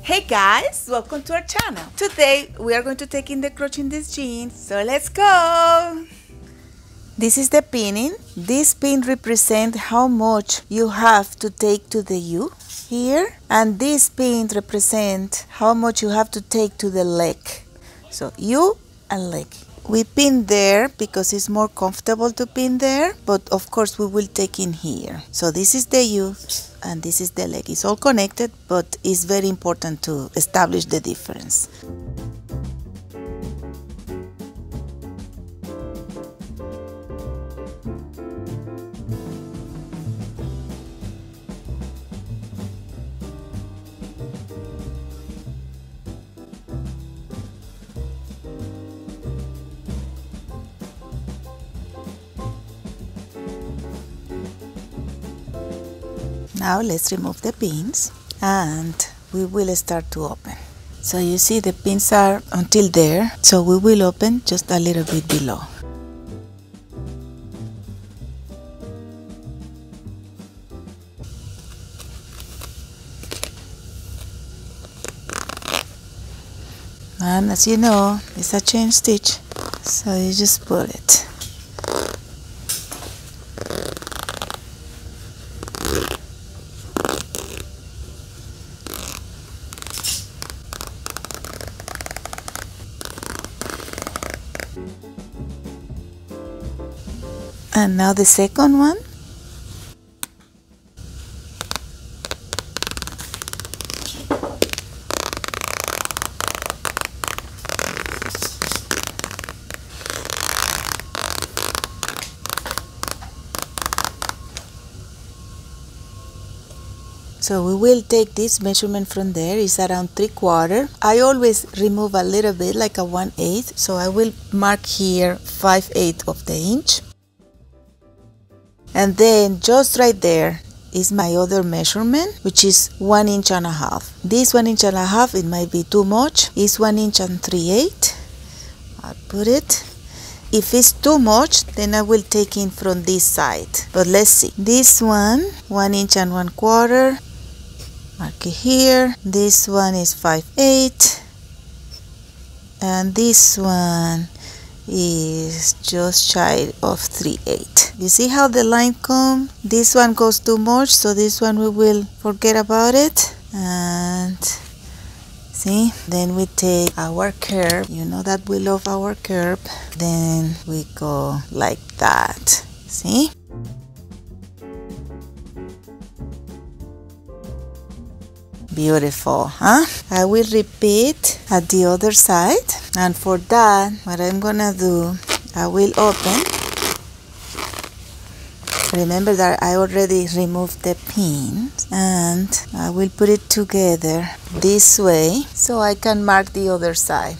Hey guys, welcome to our channel. Today we are going to take in the crotch in this jean, so let's go! This is the pinning. This pin represents how much you have to take to the U here, and this pin represents how much you have to take to the leg. So U and leg. We pin there because it's more comfortable to pin there, but of course we will take in here. So this is the U and this is the leg. It's all connected, but it's very important to establish the difference. Now let's remove the pins and we will start to open. So you see the pins are until there, so we will open just a little bit below. And as you know, it's a chain stitch, so you just pull it. And now the second one. So we will take this measurement from there. It's around 3/4. I always remove a little bit, like a 1/8. So I will mark here 5/8 of the inch. And then just right there is my other measurement, which is 1.5 inches. This 1.5 inches, it might be too much. It's 1 inch and 3/8. I'll put it. If it's too much, then I will take in from this side. But let's see. This one, 1 inch and 1/4. Mark it here. This one is 5/8. And this one is just shy of 3/8. You see how the line comes? This one goes too much, so this one we will forget about it. And see, then we take our curve. You know that we love our curve. Then we go like that. See? Beautiful, huh? I will repeat at the other side, and for that, what I'm gonna do, I will open. Remember that I already removed the pins, and I will put it together this way so I can mark the other side.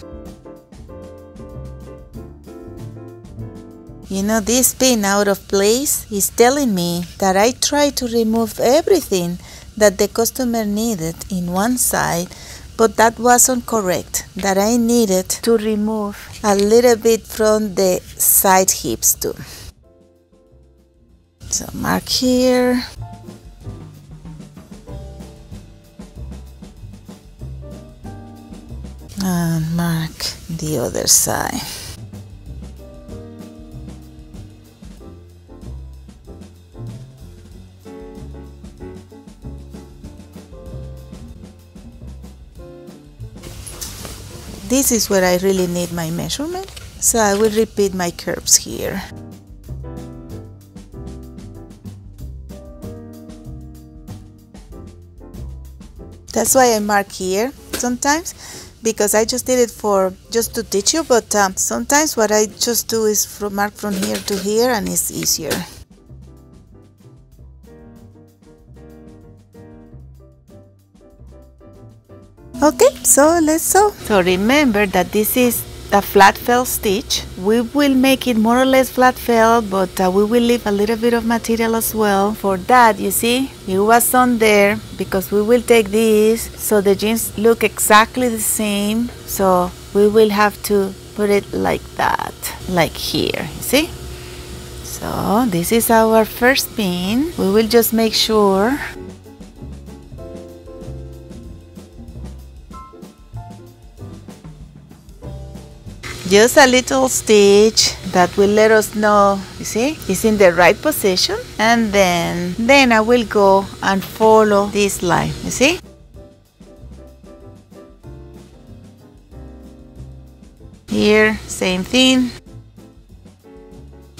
You know, this pin out of place is telling me that I tried to remove everything that the customer needed in one side, but that wasn't correct, that I needed to remove a little bit from the side hips too. So mark here. And mark the other side. This is where I really need my measurement, so I will repeat my curves here. That's why I mark here sometimes, because I just did it just to teach you, but sometimes what I just do is mark from here to here, and it's easier. Okay, so let's sew. So remember that this is a flat felt stitch. We will make it more or less flat felt, but we will leave a little bit of material as well. For that, you see, it was on there because we will take this so the jeans look exactly the same. So we will have to put it like that, like here, you see? So this is our first pin. We will just make sure Just a little stitch that will let us know, you see, it's in the right position. And then I will go and follow this line, you see. Here, same thing.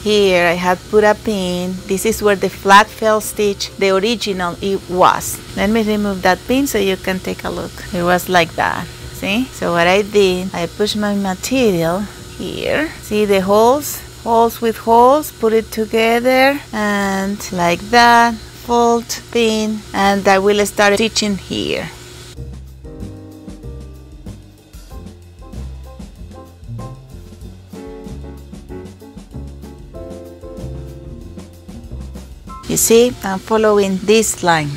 Here I had put a pin. This is where the flat fell stitch, the original, it was. Let me remove that pin so you can take a look. It was like that, see? So what I did, I pushed my material here. See the holes? Holes with holes, put it together and like that, fold, pin, and I will start stitching here. You see, I'm following this line.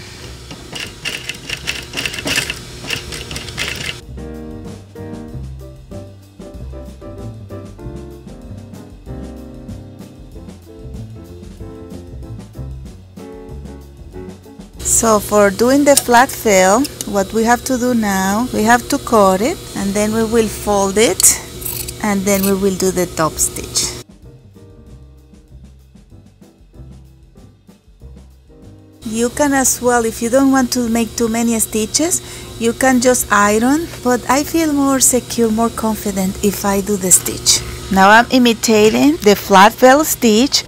So for doing the flat fill, what we have to do now, we have to cut it and then we will fold it and then we will do the top stitch. You can as well, if you don't want to make too many stitches, you can just iron, but I feel more secure, more confident if I do the stitch. Now I'm imitating the flat fell stitch.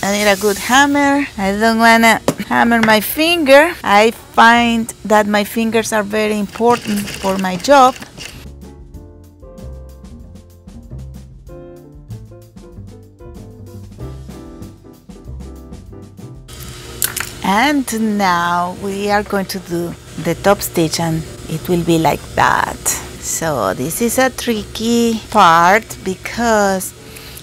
I need a good hammer. I don't want to hammer my finger. I find that my fingers are very important for my job. And now we are going to do the top stitch and it will be like that. So this is a tricky part because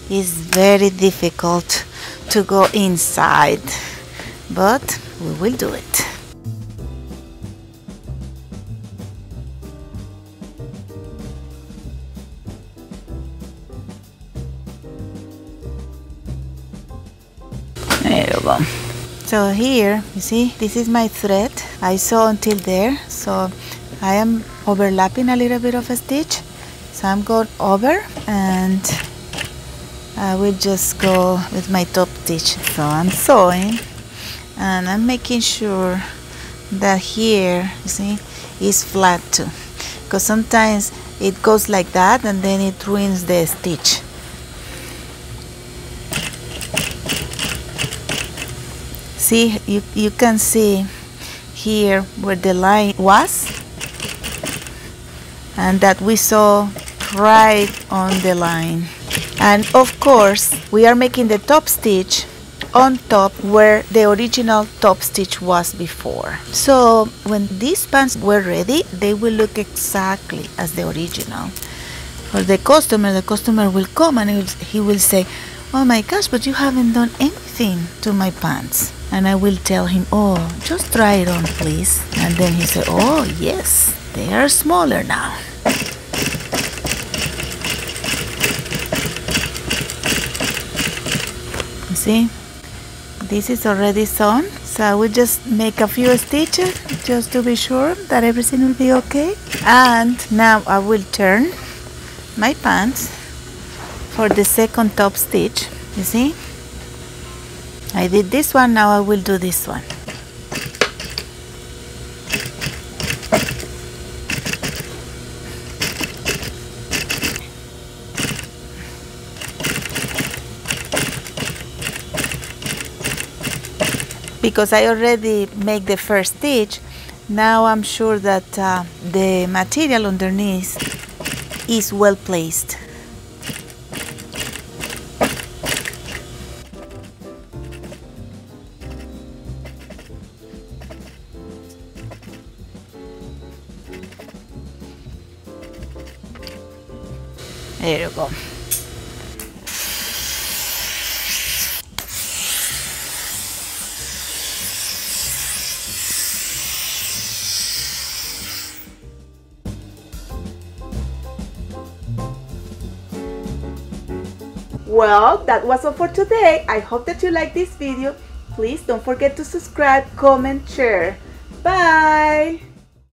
it's very difficult to go inside, but we will do it. There you go. So here, you see, this is my thread. I sew until there, so I am overlapping a little bit of a stitch. So I'm going over and I will just go with my top stitch. So I'm sewing and I'm making sure that here, you see, is flat too. Because sometimes it goes like that and then it ruins the stitch. See, you can see here where the line was and that we sew right on the line. And of course, we are making the top stitch on top where the original top stitch was before. So when these pants were ready, they will look exactly as the original. For the customer will come and he will say, "Oh my gosh, but you haven't done anything to my pants." And I will tell him, "Oh, just try it on, please." And then he said, "Oh, yes, they are smaller now." You see, this is already sewn. So I will just make a few stitches just to be sure that everything will be okay. And now I will turn my pants for the second top stitch. You see, I did this one, now I will do this one. Because I already made the first stitch, now I'm sure that the material underneath is well placed. There you go. Well, that was all for today. I hope that you liked this video. Please don't forget to subscribe, comment, share. Bye!